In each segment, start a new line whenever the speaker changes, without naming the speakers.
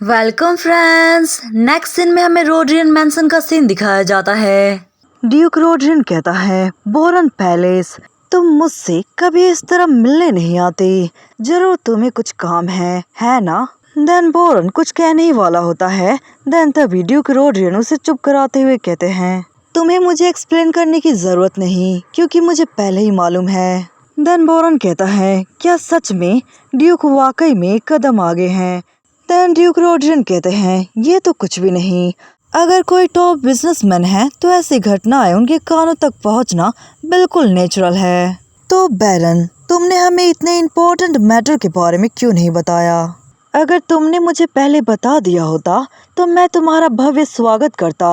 Welcome friends. Next scene में हमें रोड्रियन मैंसन का सीन दिखाया जाता है।
ड्यूक रोड्रियन कहता है, बोरन पैलेस, तुम मुझसे कभी इस तरह मिलने नहीं आते। जरूर तुम्हें कुछ काम है ना? देन बोरन कुछ कहने ही वाला होता है। देन तभी ड्यूक रोड्रियन उसे चुप कराते हुए कहते हैं, तुम्हें मुझे एक्सप्लेन करने की जरूरत नहीं, क्योंकि मुझे पहले ही मालूम है। देन बोरन कहता है, क्या सच में ड्यूक वाकई में एक कदम आगे हैं? देन ड्यूक रोड्रियन कहते हैं, ये तो कुछ भी नहीं। अगर कोई टॉप बिजनेसमैन है तो ऐसी घटनाएं उनके कानों तक पहुंचना बिल्कुल नेचुरल है। तो बैरन, तुमने हमें इतने इम्पोर्टेंट मैटर के बारे में क्यों नहीं बताया? अगर तुमने मुझे पहले बता दिया होता तो मैं तुम्हारा भव्य स्वागत करता,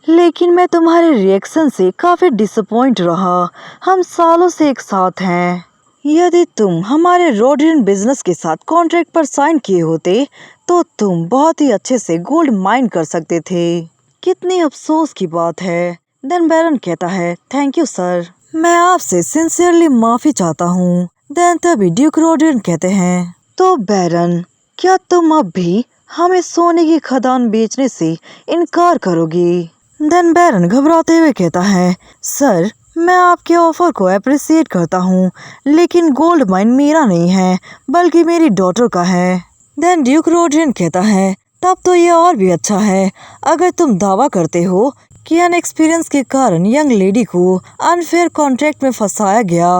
लेकिन मैं तुम्हारे रिएक्शन से काफी डिसअपॉइंट रहा। हम सालों से एक साथ हैं। यदि तुम हमारे रोड्रियन बिजनेस के साथ कॉन्ट्रैक्ट पर साइन किए होते तो तुम बहुत ही अच्छे से गोल्ड माइन कर सकते थे। कितनी अफसोस की बात है। देन बैरन कहता है, थैंक यू सर, मैं आपसे सिंसियरली माफी चाहता हूँ। देन तभी ड्यूक रोड्रियन कहते हैं, तो बैरन, क्या तुम अब भी हमें सोने की खदान बेचने से इनकार करोगी? देन बैरन घबराते हुए कहता है, सर, मैं आपके ऑफर को अप्रिशिएट करता हूँ, लेकिन गोल्ड माइन मेरा नहीं है बल्कि मेरी डॉटर का है। देन ड्यूक रोड्रियन कहता है, तब तो ये और भी अच्छा है। अगर तुम दावा करते हो कि अनएक्सपीरियंस के कारण यंग लेडी को अनफेयर कॉन्ट्रैक्ट में फंसाया गया,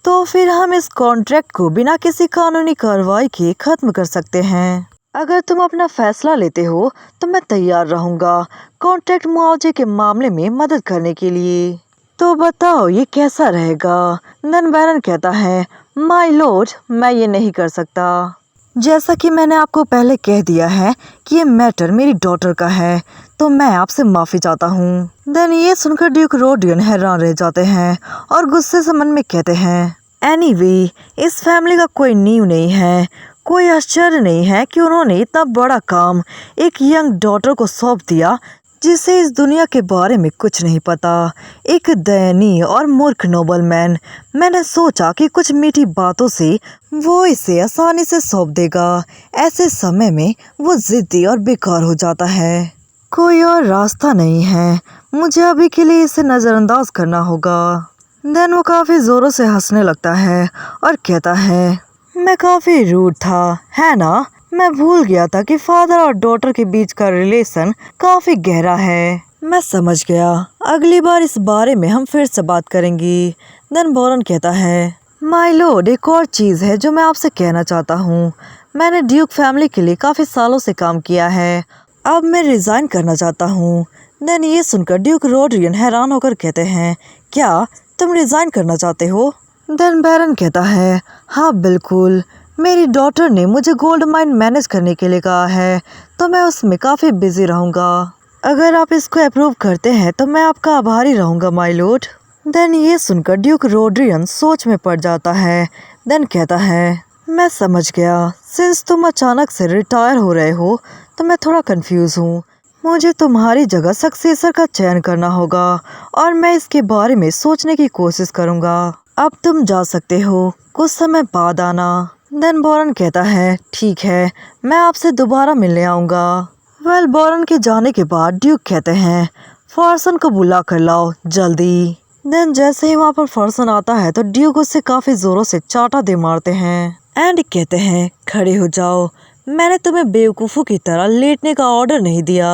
तो फिर हम इस कॉन्ट्रैक्ट को बिना किसी कानूनी कार्रवाई के खत्म कर सकते हैं। अगर तुम अपना फैसला लेते हो तो मैं तैयार रहूंगा कॉन्ट्रैक्ट मुआवजे के मामले में मदद करने के लिए। तो बताओ ये कैसा रहेगा? देन बैरन कहता है, माय लॉर्ड, मैं ये नहीं कर सकता। जैसा कि मैंने आपको पहले कह दिया है कि ये मैटर मेरी डॉटर का है, तो मैं आपसे माफी चाहता हूँ। देन ये सुनकर ड्यूक रोड्रियन हैरान रह जाते हैं और गुस्से से मन में कहते हैं, एनीवे, इस फैमिली का कोई नींव नहीं है। कोई आश्चर्य नहीं है कि उन्होंने इतना बड़ा काम एक यंग डॉटर को सौंप दिया जिसे इस दुनिया के बारे में कुछ नहीं पता। एक दयनीय और मूर्ख नोबलमैन। मैंने सोचा कि कुछ मीठी बातों से वो इसे आसानी से सौंप देगा। ऐसे समय में वो जिद्दी और बेकार हो जाता है। कोई और रास्ता नहीं है, मुझे अभी के लिए इसे नज़रअंदाज करना होगा। देन वो काफ़ी ज़ोरों से हंसने लगता है और कहता है, मैं काफ़ी रूड था, है ना? मैं भूल गया था कि फादर और डॉटर के बीच का रिलेशन काफी गहरा है। मैं समझ गया, अगली बार इस बारे में हम फिर से बात करेंगी। देन बोरन कहता है, माय लॉर्ड, एक और चीज़ है जो मैं आपसे कहना चाहता हूँ। मैंने ड्यूक फैमिली के लिए काफ़ी सालों से काम किया है। अब मैं रिज़ाइन करना चाहता हूँ। देन ये सुनकर ड्यूक रोड्रियन हैरान होकर कहते हैं, क्या तुम रिज़ाइन करना चाहते हो? देन बैरन कहता है, हाँ बिल्कुल, मेरी डॉटर ने मुझे गोल्ड माइन मैनेज करने के लिए कहा है, तो मैं उसमें काफ़ी बिजी रहूँगा। अगर आप इसको अप्रूव करते हैं तो मैं आपका आभारी रहूँगा माय लॉर्ड। देन ये सुनकर ड्यूक रोड्रियन सोच में पड़ जाता है। देन कहता है, मैं समझ गया, सिंस तुम अचानक से रिटायर हो रहे हो तो मैं थोड़ा कंफ्यूज हूँ। मुझे तुम्हारी जगह सक्सेसर का चयन करना होगा और मैं इसके बारे में सोचने की कोशिश करूँगा। अब तुम जा सकते हो, कुछ समय बाद आना। देन बोरन कहता है, ठीक है, मैं आपसे दोबारा मिलने आऊँगा। वेल, बोरन के जाने के बाद ड्यूक कहते हैं, फॉर्सन को बुला कर लाओ जल्दी। देन जैसे ही वहाँ पर फॉर्सन आता है तो ड्यूक उससे काफ़ी ज़ोरों से चाटा दे मारते हैं एंड कहते हैं, खड़े हो जाओ, मैंने तुम्हें बेवकूफ़ों की तरह लेटने का ऑर्डर नहीं दिया।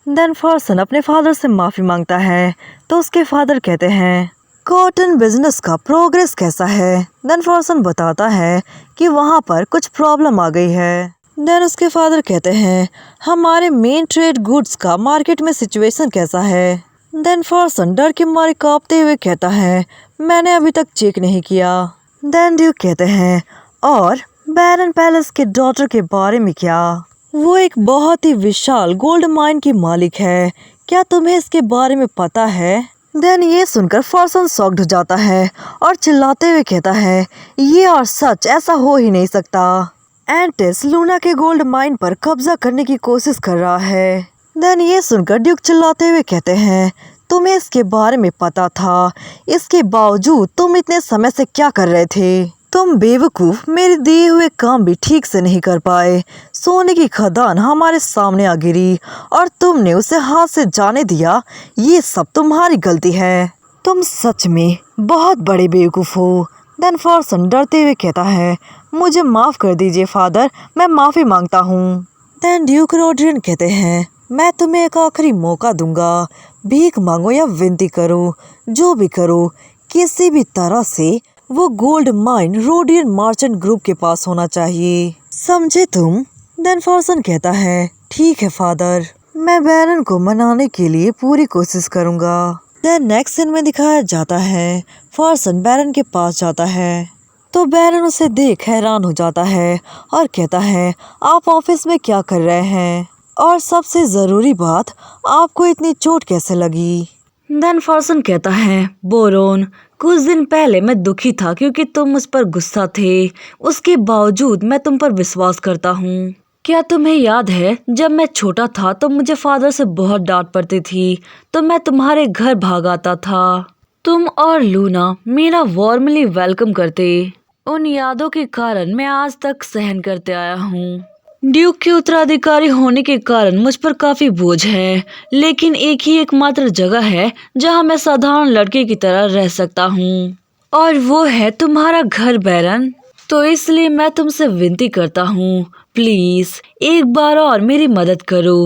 देन फॉर्सन अपने फादर से माफ़ी मांगता है तो उसके फादर कहते हैं, कॉटन बिजनेस का प्रोग्रेस कैसा है? देन फॉर्सन बताता है कि वहाँ पर कुछ प्रॉब्लम आ गई है। देन उसके फादर कहते हैं, हमारे मेन ट्रेड गुड्स का मार्केट में सिचुएशन कैसा है? देन फॉर्सन डर के मारे कांपते हुए कहता है, मैंने अभी तक चेक नहीं किया। देन ड्यूक कहते हैं, और बैरन पैलेस के डॉटर के बारे में क्या? वो एक बहुत ही विशाल गोल्ड माइन की मालिक है, क्या तुम्हें इसके बारे में पता है? देन ये सुनकर फॉर्सन शॉक्ड हो जाता है और चिल्लाते हुए कहता है, ये और सच, ऐसा हो ही नहीं सकता। एंटिस लूना के गोल्ड माइन पर कब्जा करने की कोशिश कर रहा है। देन ये सुनकर ड्यूक चिल्लाते हुए कहते हैं, तुम्हें इसके बारे में पता था, इसके बावजूद तुम इतने समय से क्या कर रहे थे? तुम बेवकूफ़, मेरे दिए हुए काम भी ठीक से नहीं कर पाए। सोने की खदान हमारे सामने आ गिरी और तुमने उसे हाथ से जाने दिया। ये सब तुम्हारी गलती है। तुम सच में बहुत बड़े बेवकूफ़ हो। देन फॉर्सन डरते हुए कहता है, मुझे माफ़ कर दीजिए फादर, मैं माफ़ी मांगता हूँ। देन ड्यूक रोड्रियन कहते हैं, मैं तुम्हें एक आखिरी मौका दूंगा। भीख मांगो या विनती करो, जो भी करो, किसी भी तरह से वो gold mine Rodion merchant group के पास होना चाहिए, समझे तुम? देन फॉर्सन कहता है, ठीक है फादर, मैं बैरन को मनाने के लिए पूरी कोशिश करूंगा। देन नेक्स्ट सीन में दिखाया जाता है फॉर्सन बैरन के पास जाता है तो बैरन उसे देख हैरान हो जाता है और कहता है, आप ऑफिस में क्या कर रहे हैं? और सबसे ज़रूरी बात, आपको इतनी चोट कैसे लगी? देन फॉर्सन कहता है, बोरोन, कुछ दिन पहले मैं दुखी था क्योंकि तुम मुझ पर गुस्सा थे। उसके बावजूद मैं तुम पर विश्वास करता हूँ। क्या तुम्हें याद है जब मैं छोटा था तो मुझे फादर से बहुत डांट पड़ती थी, तो मैं तुम्हारे घर भाग आता था। तुम और लूना मेरा वार्मली वेलकम करते। उन यादों के कारण मैं आज तक सहन करते आया हूँ। ड्यूक के उत्तराधिकारी होने के कारण मुझ पर काफी बोझ है, लेकिन एक ही एकमात्र जगह है जहाँ मैं साधारण लड़के की तरह रह सकता हूँ, और वो है तुम्हारा घर बैरन। तो इसलिए मैं तुमसे विनती करता हूँ, प्लीज एक बार और मेरी मदद करो।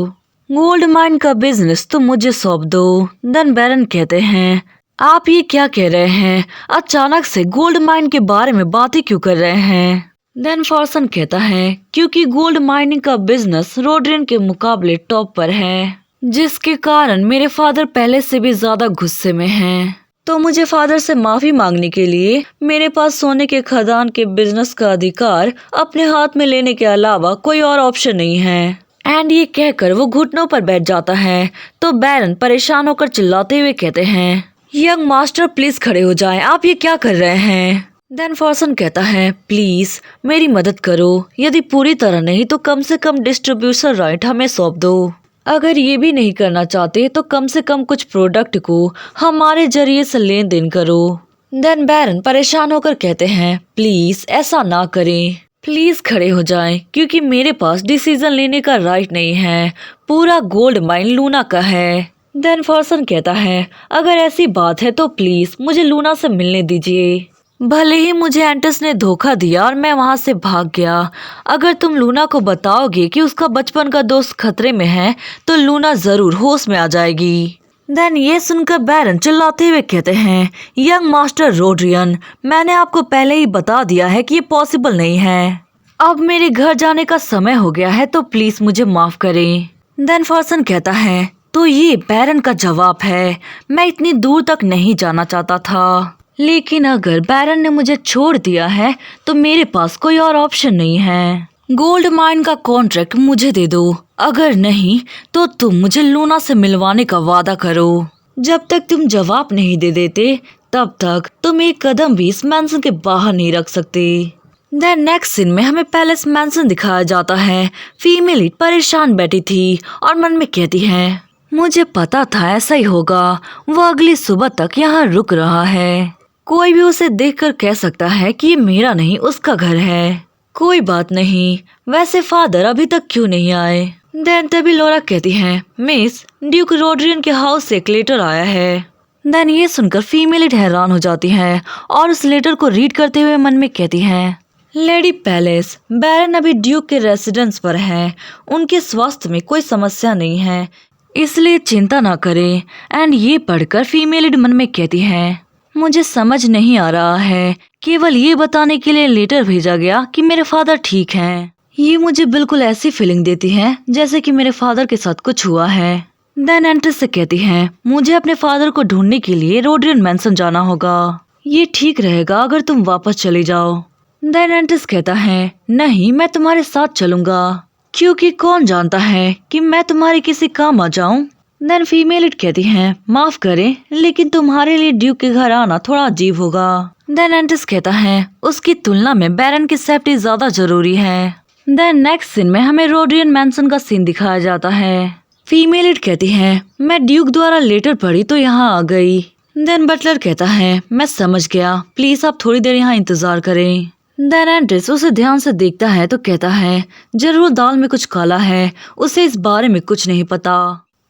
गोल्ड माइन का बिजनेस तुम मुझे सौंप दो। देन बैरन कहते हैं, आप ये क्या कह रहे हैं? अचानक से गोल्ड माइन के बारे में बातें क्यों कर रहे हैं? देन फॉर्सन कहता है, क्योंकि गोल्ड माइनिंग का बिजनेस रोड्रियन के मुकाबले टॉप पर है, जिसके कारण मेरे फादर पहले से भी ज्यादा गुस्से में हैं। तो मुझे फादर से माफी मांगने के लिए मेरे पास सोने के खदान के बिजनेस का अधिकार अपने हाथ में लेने के अलावा कोई और ऑप्शन नहीं है। एंड ये कहकर वो घुटनों पर बैठ जाता है। तो बैरन परेशान होकर चिल्लाते हुए कहते हैं, यंग मास्टर प्लीज खड़े हो जाएं, आप ये क्या कर रहे हैं? देन फॉर्सन कहता है, प्लीज मेरी मदद करो, यदि पूरी तरह नहीं तो कम से कम डिस्ट्रीब्यूशन राइट हमें सौंप दो। अगर ये भी नहीं करना चाहते तो कम से कम कुछ प्रोडक्ट को हमारे जरिए से लेन देन करो। देन बैरन परेशान होकर कहते हैं, प्लीज ऐसा ना करें, प्लीज खड़े हो जाएं, क्योंकि मेरे पास डिसीजन लेने का राइट नहीं है, पूरा गोल्ड माइन लूना का है। देन फॉर्सन कहता है, अगर ऐसी बात है तो प्लीज मुझे लूना से मिलने दीजिए। भले ही मुझे एंटस ने धोखा दिया और मैं वहां से भाग गया, अगर तुम लूना को बताओगे कि उसका बचपन का दोस्त खतरे में है तो लूना जरूर होश में आ जाएगी। देन ये सुनकर बैरन चिल्लाते हुए कहते हैं, यंग मास्टर रोड्रियन, मैंने आपको पहले ही बता दिया है कि ये पॉसिबल नहीं है। अब मेरे घर जाने का समय हो गया है तो प्लीज मुझे माफ करें। देन फॉर्सन कहता है, तो ये बैरन का जवाब है, मैं इतनी दूर तक नहीं जाना चाहता था, लेकिन अगर बैरन ने मुझे छोड़ दिया है तो मेरे पास कोई और ऑप्शन नहीं है। गोल्ड माइन का कॉन्ट्रैक्ट मुझे दे दो, अगर नहीं तो तुम मुझे लूना से मिलवाने का वादा करो। जब तक तुम जवाब नहीं दे देते तब तक तुम एक कदम भी इस मैंसन के बाहर नहीं रख सकते। देन नेक्स्ट सीन में हमें पैलेस मैंसन दिखाया जाता है। फीमेल लीड परेशान बैठी थी और मन में कहती है, मुझे पता था ऐसा ही होगा, वो अगली सुबह तक यहाँ रुक रहा है, कोई भी उसे देखकर कह सकता है कि ये मेरा नहीं उसका घर है। कोई बात नहीं, वैसे फादर अभी तक क्यों नहीं आए? देन तभी लोरा कहती है, मिस, ड्यूक रोड्रियन के हाउस से एक लेटर आया है। देन ये सुनकर फीमेल लीड हैरान हो जाती है और उस लेटर को रीड करते हुए मन में कहती है, लेडी पैलेस, बैरन अभी ड्यूक के रेसिडेंस पर है, उनके स्वास्थ्य में कोई समस्या नहीं है, इसलिए चिंता ना करें। एंड ये पढ़कर फीमेल लीड मन में कहती है, मुझे समझ नहीं आ रहा है, केवल ये बताने के लिए लेटर भेजा गया कि मेरे फादर ठीक हैं। ये मुझे बिल्कुल ऐसी फीलिंग देती है जैसे कि मेरे फादर के साथ कुछ हुआ है। देन एंट्रेस से कहती है, मुझे अपने फादर को ढूंढने के लिए रोड्रियन मैंसन जाना होगा, ये ठीक रहेगा अगर तुम वापस चले जाओ। देन एंट्रेस कहता है, नहीं, मैं तुम्हारे साथ चलूंगा, क्योंकि कौन जानता है कि मैं तुम्हारे किसी काम आ जाऊं। देन फीमेल लीड कहती हैं, माफ करें लेकिन तुम्हारे लिए ड्यूक के घर आना थोड़ा अजीब होगा। देन एंट्रेस कहता है, उसकी तुलना में बैरन की सेफ्टी ज्यादा जरूरी है। देन नेक्स्ट सीन में हमें रोड्रियन मैंसन का सीन दिखाया जाता है। फीमेल लीड कहती है, मैं ड्यूक द्वारा लेटर पढ़ी तो यहाँ आ गई। देन बटलर कहता है, मैं समझ गया, प्लीज आप थोड़ी देर यहाँ इंतजार करें।
देन एंड्रेस उसे ध्यान से देखता है तो कहता है जरूर दाल में कुछ काला है, उसे इस बारे में कुछ नहीं पता।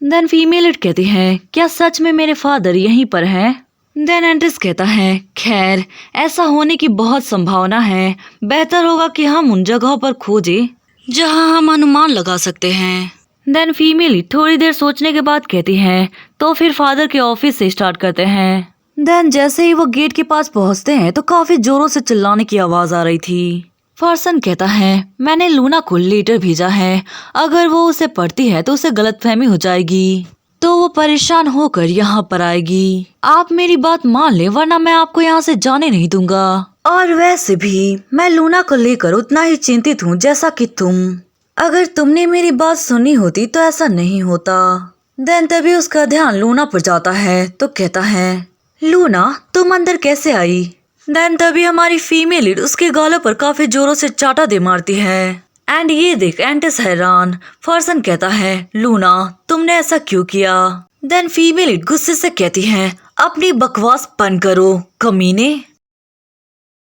देन फीमेल लीड कहती है क्या सच में मेरे फादर यहीं पर हैं? देन एंड्रेस कहता है खैर ऐसा होने की बहुत संभावना है, बेहतर होगा कि हम उन जगहों पर खोजें जहां हम अनुमान लगा सकते हैं। देन फीमेल थोड़ी देर सोचने के बाद कहती है तो फिर फादर के ऑफिस से स्टार्ट करते हैं। देन जैसे ही वो गेट के पास पहुंचते हैं तो काफी जोरों से चिल्लाने की आवाज आ रही थी। फर्सन कहता है मैंने लूना को लेटर भेजा है, अगर वो उसे पढ़ती है तो उसे गलतफहमी हो जाएगी, तो वो परेशान होकर यहाँ पर आएगी। आप मेरी बात मान ले वरना मैं आपको यहाँ से जाने नहीं दूंगा। और वैसे भी मैं लूना को लेकर उतना ही चिंतित हूँ जैसा कि तुम। अगर तुमने मेरी बात सुनी होती तो ऐसा नहीं होता। देन तभी उसका ध्यान लूना पर जाता है तो कहता है लूना तुम अंदर कैसे आई? देन तभी हमारी फीमेल लीड उसके गालों पर काफी जोरों से चाटा दे मारती है। एंड ये देख एंटिस हैरान। फर्सन कहता है लूना तुमने ऐसा क्यों किया? देन फीमेल लीड गुस्से से कहती है अपनी बकवास बंद करो कमीने।